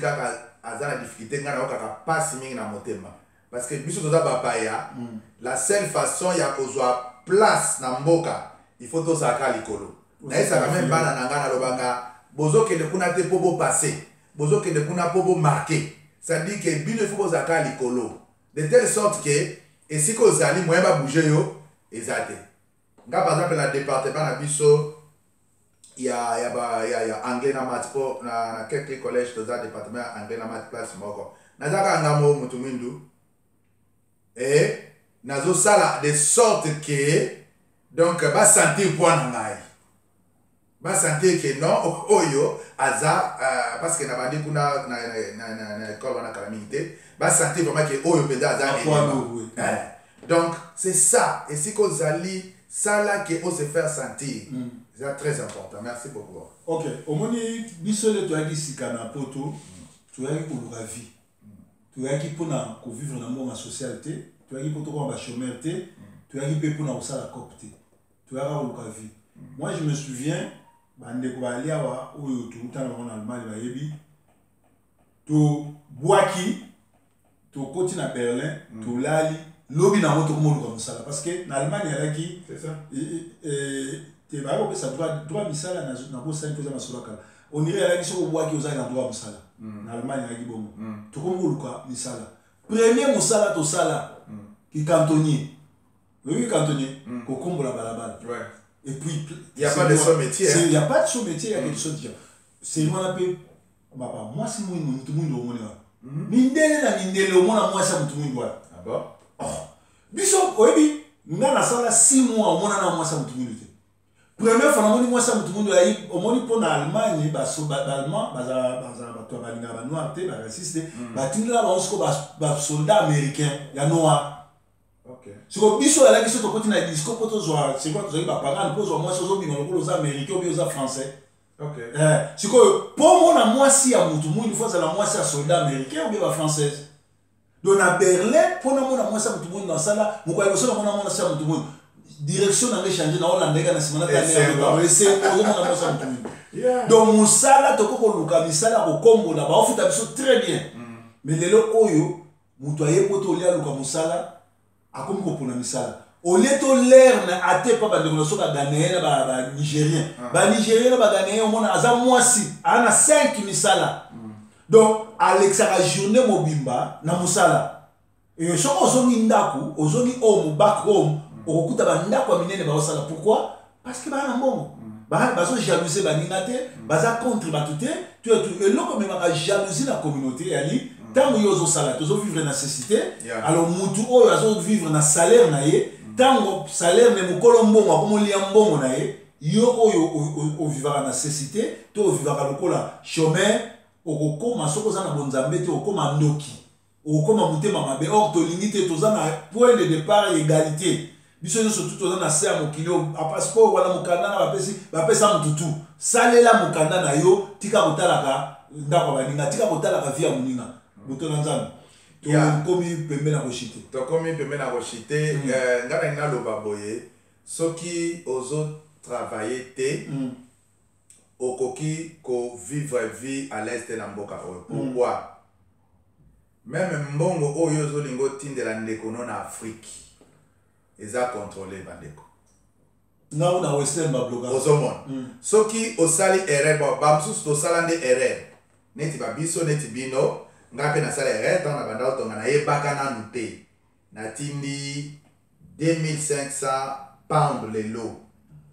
aza na difficulté ngana okaka passe mingi na motema parce que biso toza bapaya la seule façon ya kozwa place na mboka il faut tozalaka likolo nayesaka même bana na ngai nalobaka bozokende kuna te mpo bopase bozokende kuna mpo bomarke c'est-à-dire que bino il faut bozalaka likolo de telle sorte que esika ozali moyen babouge yo eza te nga par exemple na département na biso ya anglais na maths po na quelques collèges toza département anglais na maths place moko nazaka ngamo mutu mwindu et nazosala de sorte que donc ba sentir point na ngai ba sentir que non oyo aza parce que na bandi kuna na école wana kala minité ba sentir vraiment que oyo penda aza donc c'est ça et si ko zali ça là que on se faire sentir c'est très important. Merci beaucoup. Ok. Au moment où bisole tu as dit sikana poto, tu as dit pour la vie. Tu as dit pour vivre dans la socialité, tu as dit pour toi la chômerté, tu as dit pour na la copte. Tu as dit pour la vie. Moi je me souviens bande ko balia wa oyo tout temps en Allemagne ba yebi. To boaki, to koti na Berlin, to lali, lobi na moto ko comme ça parce que en Allemagne il y a qui c'est ça. Tu vas avoir ça droit misala na bo ça que masolo kala on irait à la question au bois qui osa na droit misala na Allemagne ya gibomo to ko nguluka misala premier musala to sala qui cantonnier oui cantonnier ko kombola balabala ouais et puis il y a pas de son métier il y a pas de son métier il y a quelque chose de c'est moi la pe papa moi si moi mutu mundo mona mindele na mindele o mona moi ça mutu mundo ah bon biso oyebi nga na sala 6 mois o mona na moi ça mutu mundo première fois on moi ça tout le monde là au moins pour en Allemagne allemand bato balinga ba noir te ba raciste ba tinda ba onsko ba soldat américain ya noir OK siko biso ala biso to continue disco poto zo c'est quoi to ba parler pour zo moi so bino los américains ou bien aux français OK siko pour moi na moi si ya mutu une fois ça la moi si ya soldat américain ou bien ba française donc à Berlin pour na moi ça mutu dans ça là mo kwa so na moi ça mutu direction n'a changé na Hollande na simana ta ne c'est pour moi na ça mutu donc musala to ko luka misala ko kombo na ba ofuta biso très bien mais lelo oyo mutu aye poto lia luka musala akomi ko pona misala au lieu to l'air na ate pa ba de so ba ghanéen ba nigérien ba nigérien ba ghanéen o mona aza mwasi ana 5 misala donc Alexa la journée mobimba na musala et so ozongi ndaku ozongi omo back home okuta banda kwa minene ba osala pourquoi parce que ba na mbongo ba so jalouser ba ningate ba za contre ba tuté tu et loko même ka jalousie la communauté ali tango yozo sala tozo vivre na nécessité alors mutu oyo azo vivre na salaire na ye tango salaire ne mukolo mbongo akomo lia mbongo na ye yo oyo o vivra na nécessité to vivra lokola chômeur okokoma soko za na bonzambe te okoma ndoki okoma mutema mabe or to limite to za na point de départ égalité biso yo surtout toza na se ya mokili a passeport wala mokanda na bapesa mututu salela mokanda na yo tika kotalaka ndako baninga tika kotalaka vie ya moninga moto na nzambe tokomi pembe na koshite tokomi pembe na koshite ngana ina loba boye soki ozo travailler te okoki ko vivre vie à l'est na mboka oyo pourquoi même mbongo oyo ozolingo tindela ndeko no na Afrique eza contrôlé bandeko na una western ba bloga ozomon soki osali erreur ba msusu to sala nde erreur neti ba biso neti bino ngape na sala erreur tant na banda otonga na yebaka na nute na tindi 2500 pounds le lot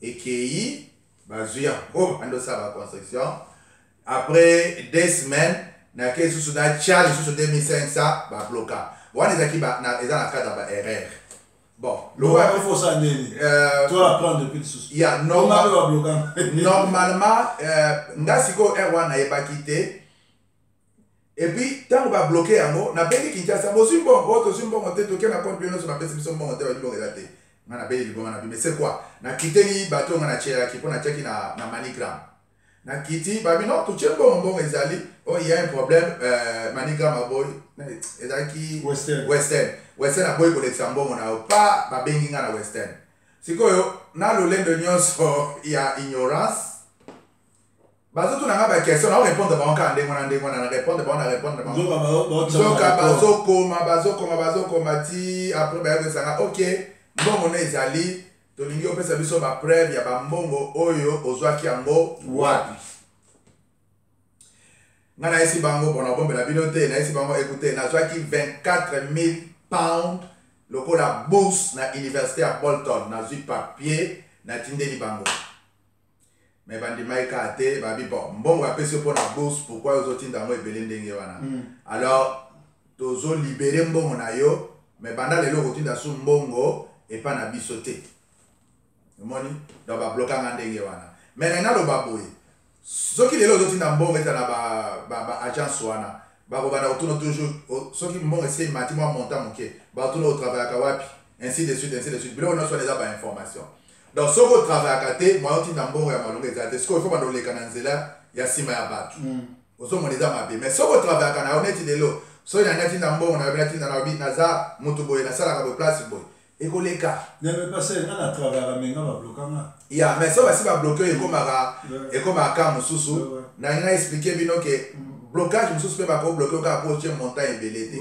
ekei bazuya oh ando sa ba construction après 2 semaines na kesu suda charge sur 2500 ba bloka wana ezaki ba na eza na cadre ba erreur. Bon, il faut ça toi apprendre depuis le souci. Il y a normalement ndasiko R1 na yeba quitté et puis tant on va bloquer yango na bengi Kinshasa bozimbo to zimbo monter to kena compte bien so na pesi biso monter wa libonga te na bengi libonga na mais c'est quoi na quitté ni bato na chela ki pona cheki na manigram na kiti ba bino to chembo mbongo ezali oh il y a un problème manigram aboy ezaki western aboy connexion mbongo na pa ba bengi nga na western sikoyo na lolendo nyonso ya ignorance bazo tu nanga ba question na répondre ba onka ndenge na répondre ba bazo koma ti après ba yako sanga OK mbongo na ezali to lingi opesa biso ba preuve ya ba mbongo oyo ozwaki yango wapi ngana esi bango bona bombe la bilote na esi bango écoutez na zwaki 24,000 pounds lokola bourse na université à Bolton na zui papier na tindeli bango. Mais bandimai kate babi bon mbongo apesi po na bourse pourquoi ozotinda ngo ebele ndenge wana. Alors tozo libérer mbongo na yo mais banda lelo kotinda su mbongo et pas na biso te. Moni donc ba bloquer ndenge wana. Mais na lo baboye. Soki lelo ozotinda mbongo eta na ba agence wana ba ko bana autour toujours soki mbongo esi mati moi montant moké ba autour au travail ka wapi ainsi de suite bilo on a soit les informations. Donc, ce qu'on travaille à côté, moi, on a un bon ramalongue, c'est ce qu'il faut dans les cananzela, il y a 6 mois à battre. Au sommet, on est à mais ce qu'on travaille à côté, on est de l'eau. So, il y a un bon, on a un bon, naza, motoboy, na sala ka place boy. Et qu'on les cas. Ne mais pas ça, on a travaillé à menga va bloquer. Il y a, mais ça va si va bloquer et comme à cam susu. Na ina expliquer bino que blocage mususu peut pas bloquer ka approcher montagne belete.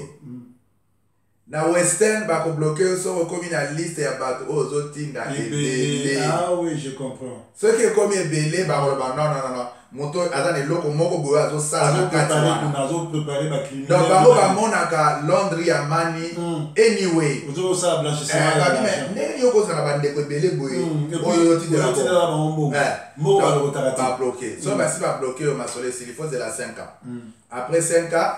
Na Western ba ko bloquer so comme une liste ya bato ozo tinda ebele. Ah oui, je comprends. Ce qui est comme ebele ba non. Moto azane loko moko boyo azo sala préparer ba criminel. Donc ba monaka laundry ya mani anyway. Ozo sala blanchissement. Ba mais ndenge yoko sala ba ndeko ebele boyo. Oyo tinda ba mbo. Mbo ba lo tarati. Ba bloquer. So ba si ba bloquer au masole il faut de la 5 ans. Après 5 ans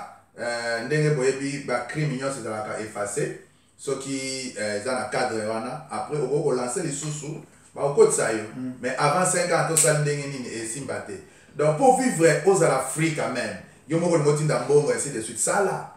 ndenge boyebi ba crime nyonso ezalaka effacé soki eza na cadre wana après oko lancer lisusu ba okotisa yo mais avant 5 ans tosali ndenge nini esimba te. Donc pour vivre aux Afrique quand même yo moko motinda mbongo ainsi de suite sala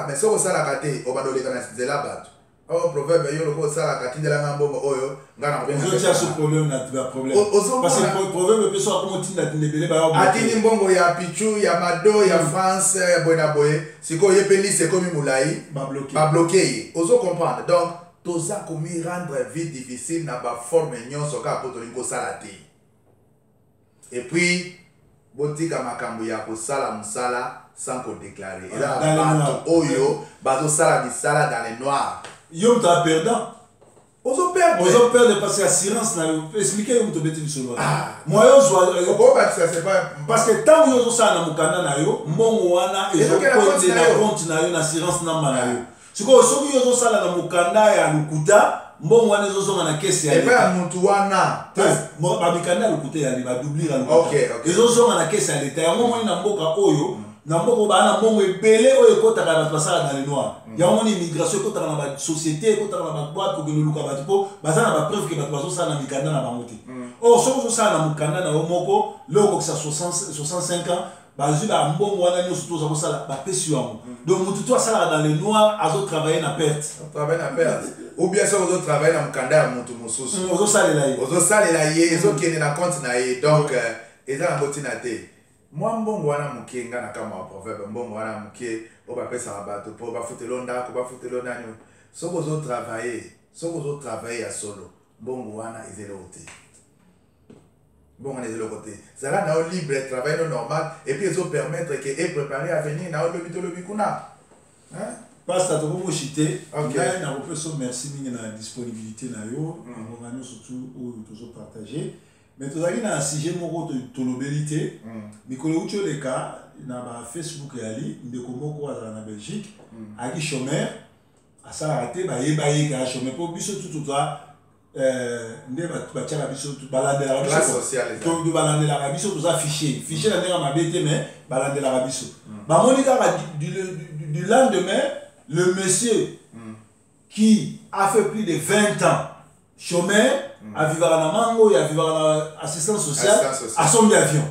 mais soko sala kate obadoleka na nzela bato oh proverbe yo loko sala katindela ngambongo oyo ngana ko ozotia ce problème na problème parce que proverbe peut soit comme tinda tindebele ba atini mbongo ya pichu ya mado ya France ya boina boye siko yepeli c'est comme mulai ba bloquer ozo comprendre. Donc toza komi rendre vie difficile na ba forme nyonso ka potolingo sala te. Et puis botika makambo ya ko sala musala sans ko déclarer et là bato oyo bazo sala bisala dans les noirs yo ta perdant ozo perdre parce que assurance na expliquer yo to beti bisolo moi yo zo ko ba ça c'est pas parce que tant yo zo sala na mukanda na yo mbongo wana ezo ko na compte na yo na assurance namba na yo siko soki yo zo sala na mukanda ya lukuta mbongo wana ezo zonga na kesi ya leta mutu wana ba mikanda lukuta ya ba doublir lukuta OK ezo zonga na kesi ya leta yango moni na mboka oyo na mboko bana mbongo ebele oyo ekotaka na basala dans les noirs yango moni immigration ekotaka na ba société ekotaka na ba boîte ko luka bato po baza na ba preuve que bato bazosala na mikanda na bango te soko ozosala na mukanda na yo moko loko kisa 65 ans bazwi ba mbongo wana nyonso toza kosala bapesi yango donc mutu to asalaka dans les noirs azotravaille na perte ou bien ça ozo travailler na mukanda ya mutu mosusu ozosalela ye ezokende na compte na ye donc eza na botina te. Moi mbongo wana muke nga na kama proverbe mbongo wana muke obapesa bato po bafutelo ndako bafutelo nani soko ozo travailler ya solo mbongo wana ezele ote bon ezele ote zala na libre travail normal et puis ezo permettre que et préparer à venir na lobi kuna hein Pasta to ko chité na na ko merci mingi na disponibilité na yo on surtout ou toujours partager. Mais tu as un sujet moko to lobelité mikolo ucho le cas na ba Facebook yali ndeko moko azala na Belgique aki chômeur asala raté ba yebaye ka chômeur po biso tout toi nde ba tchaka biso tout balandela biso to balandela biso tout ça fichier na ndeka mabete mais balandela biso ba monika du lendemain le monsieur qui a fait plus de 20 ans chômeur à vivre à Mango et à vivre à assistance sociale à son avion.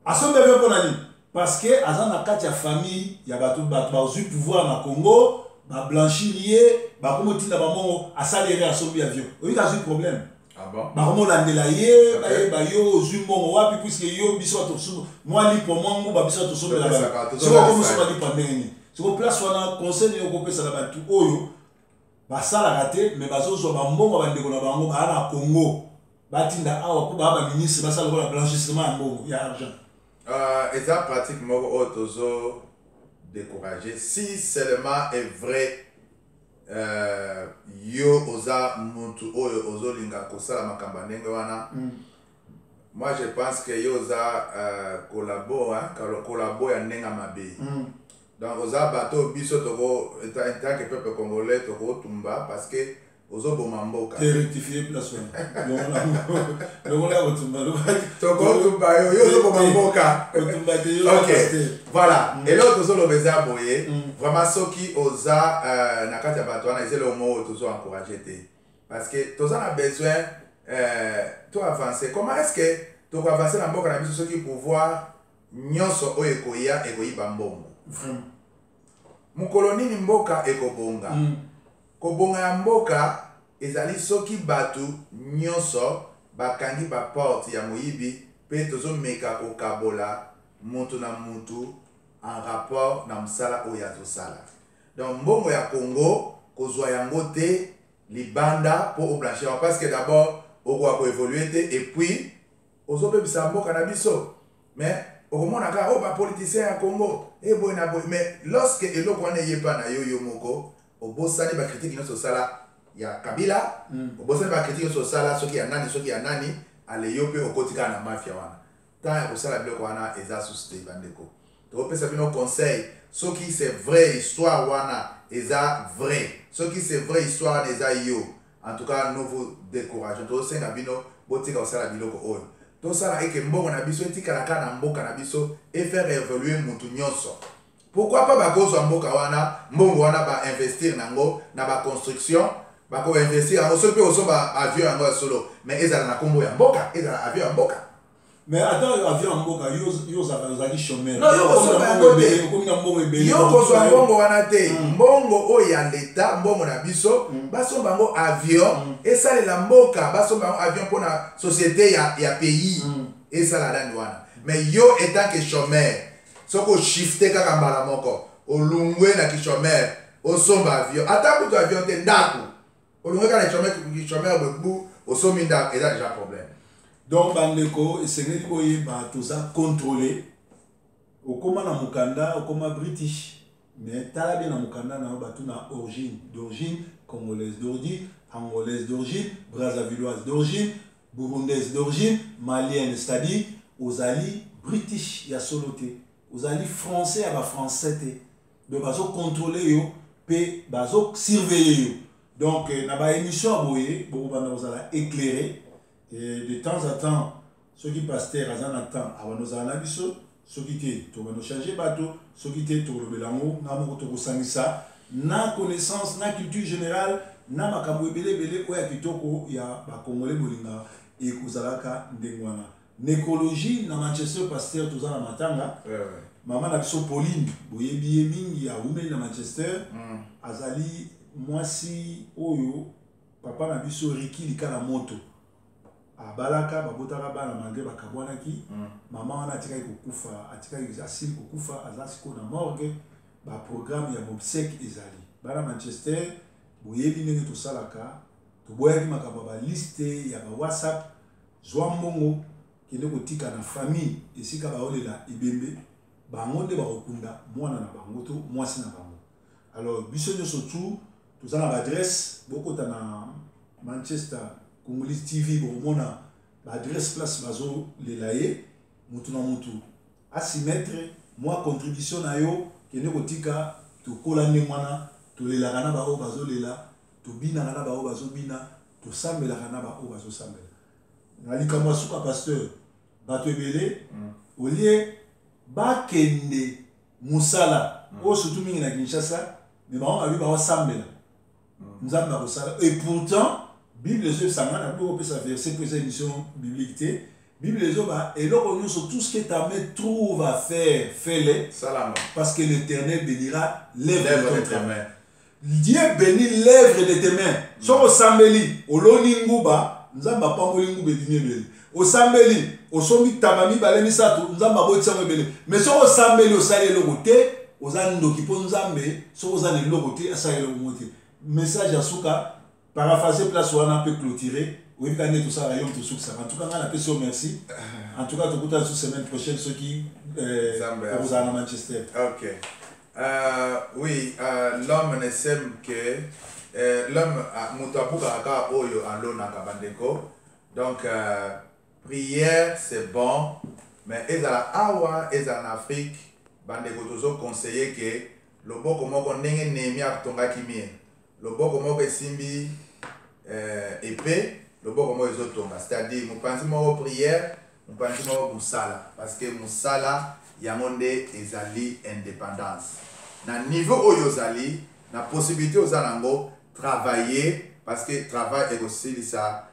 À son avion pour aller parce que à dans la famille il y a bateau pouvoir na Congo ba blanchirier ba comme tinda ba mongo à salaire à son avion. Oui il a un problème. Ah bon? Ba comme la ndelaye ba yo zumbongo wapi puisque yo biso to sou moi li pour mongo ba biso to sou la ba. C'est comme ça ba li pandémie. C'est au place wana conseil yo ko pesa la ba tout oyo basala raté mais bazozwa bambongo bandeko na bango ba na Congo batinda awa pour ba ministre ba sala ko blanchissement ya mbongo ya argent. Et ça pratiquement autozo découragé si seulement est vrai yo oza muntu oyo ozo linga kosala makamba ndenge wana. Moi je pense que yo oza collabo ya ndenge mabe. Donc oza bato biso toko en tant que peuple congolais toko tumba parce que ozo bomamboka. T'es rectifié place Ok, voilà. Et l'autre ozo le beza boye. Vraiment ceux qui osa nakati bato wana c'est le mot ozo encourager te. Parce que tous on a besoin to avancer. Comment est-ce que tu peux avancer dans mboka na biso ceux qui pouvoir nyonso oyo ekoya ekoyiba mbongo. Vraiment. Mukolo nini mboka ekobonga. Kobonga ya mboka ezali soki batu nyonso bakangi ba porte ya moyibi pe tozo meka kokabola mutu na mutu en rapport na msala oyo azosala. Donc mbongo ya Congo kozwa yango te libanda po oblanchir parce que d'abord oko évoluer te et puis ozopebisa mboka na biso. Mais okomona ka o ba politicien ya Congo e boy na boy mais lorsque eloko wana yepa na yo moko obosani ba critique nyonso sala ya Kabila obosani ba critique nyonso sala soki ya nani ale yo pe okotika na mafia wana tant ya kosala biloko wana eza susté bandeko to pesa bino conseil soki c'est vrai histoire wana eza vrai soki c'est vrai histoire wana eza yo en tout cas nouveau découragement to senga bino botika kosala biloko oyo to sala eke mbongo na biso etikala ka na mboka na biso et faire évoluer mutu nyonso. Pourquoi pas bakozwa mboka wana mbongo wana ba investir nango na ba construction ba ko investir en so pe oso ba avion yango solo mais ezala na kombo ya mboka ezala avion ya mboka. Mais attends avion ya mboka yo za chômeur. Non yo koso ba ngote comme na mbongo ebele. Yo koso mbongo wana te mbongo o ya leta mbongo na biso baso bango avion esale la mboka baso bango avion pour na société ya pays esala dani wana. Mais yo étant que chômeur soko shifte kaka mbala moko olungwe na kichomere osomba avion ata kutu avion te ndaku olungwe kana kichomere bebu osomi ndaku eza déjà problème. Donc bandeko esengeli boyeba toza contrôler okoma na mukanda okoma british mais tala bien na mukanda na batu na d'origine congolaise d'origine angolaise d'origine brazzavilloise d'origine burundaise d'origine malienne c'est-à-dire ozali british ya soloté ozali français à ba français te donc bazo contrôler yo pe bazo surveiller yo donc na ba émission boye beaucoup bana ozala éclairer et de temps en temps ceux qui pasteur azana temps avant nous ana biso ceux qui te to bano changer bateau ceux qui te to lobelango na moko to kosangisa na connaissance na culture générale na makambo ebele ko ya kitoko ya ba congolais bolinga et kozalaka ndengwana nécologie na Manchester pasteur tozana matanga maman na biso Pauline boyebi mingi ya women na Manchester azali mwasi oyo papa na biso Ricky likala moto abalaka babotaka bana malgré bakabwanaki mama wana atikaki kokufa atikaki asili kokufa azasiko na morgue ba programme ya obsèque ezali bana Manchester boyebi ndenge tosalaka toboyaki makambo ba liste ya ba WhatsApp zwa mbongo kende kotika na famille esika baolela ebembe bango nde bakokunda mwana na bango to mwasi na bango. Alors biso nyonso tu tozana ba adresse bokota na Manchester Congolese TV bomona ba adresse place bazo lelaye mutu na mutu asimetre moi contribution na yo kende kotika to kolande mwana to lela kana ba o bazo lela to bina kana ba o bazo bina to sambela kana ba o bazo sambela na likamwa suka pasteur bato ebele olie bakende musala o surtout mingi na Kinshasa mais ba abi ba sambela nzamba kosala et pourtant Bible les sanga na beaucoup ça verset pour cette émission biblique Bible les ba eloko nyonso tout ce que ta main trouve à faire fais-le parce que l'Éternel bénira l'œuvre de tes mains. Dieu bénit l'œuvre de tes mains. Soko sambeli oloni nguba nzamba pamboli ngube dinebeli o sambeli o sombi tabami balemi sato nzamba botisa ngobele mais soko sambeli o sale eloko te ozando kipo nzambe soko ozana eloko te asale eloko mote message asuka paraphraser place wana peut clôturer Oui, quand tout ça, en tout cas, on a appelé merci. En tout cas, tout la semaine prochaine, ceux qui vous à Manchester. Ok. Oui, l'homme ne sème que l'homme Moutapuka Oyo en l'eau Kabandeko. Donc, prière, c'est bon, mais ils à la Awa, ils en Afrique, Bandeko toujours conseillé que le bon comment on n'est nemi à Tonga Kimie, le bon comment on simbi épée, le bon comment ils ont Tonga. C'est-à-dire, nous pensons aux prières, nous pensons aux Moussala, parce que Moussala, Yamonde ezali indépendance. Na niveau oyozali, na possibilité aux alango travailler parce que travail est aussi sa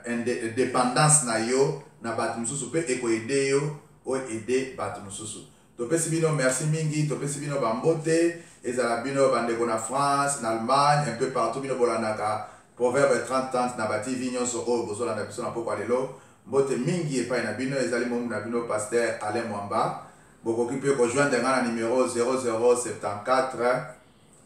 indépendance na yo na batu mususu pe eko aider yo o aider batu mususu. To pe sibino merci mingi, to pe sibino bambote, ezala bino bandeko na France, na Allemagne, un peu partout bino bolandaka. Proverbe 30 na bati vignon so o bozola na biso na poko alelo. Mbote mingi epai na bino ezali momu na bino pasteur Alain Mwamba. Bokoki pe rejoindre na numéro 0074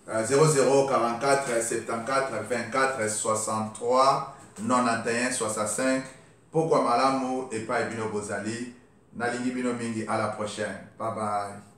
0044 74 24 63 91 65. Pourquoi malamu epai bino bozali. Nalingi bino mingi, à la prochaine. Bye bye.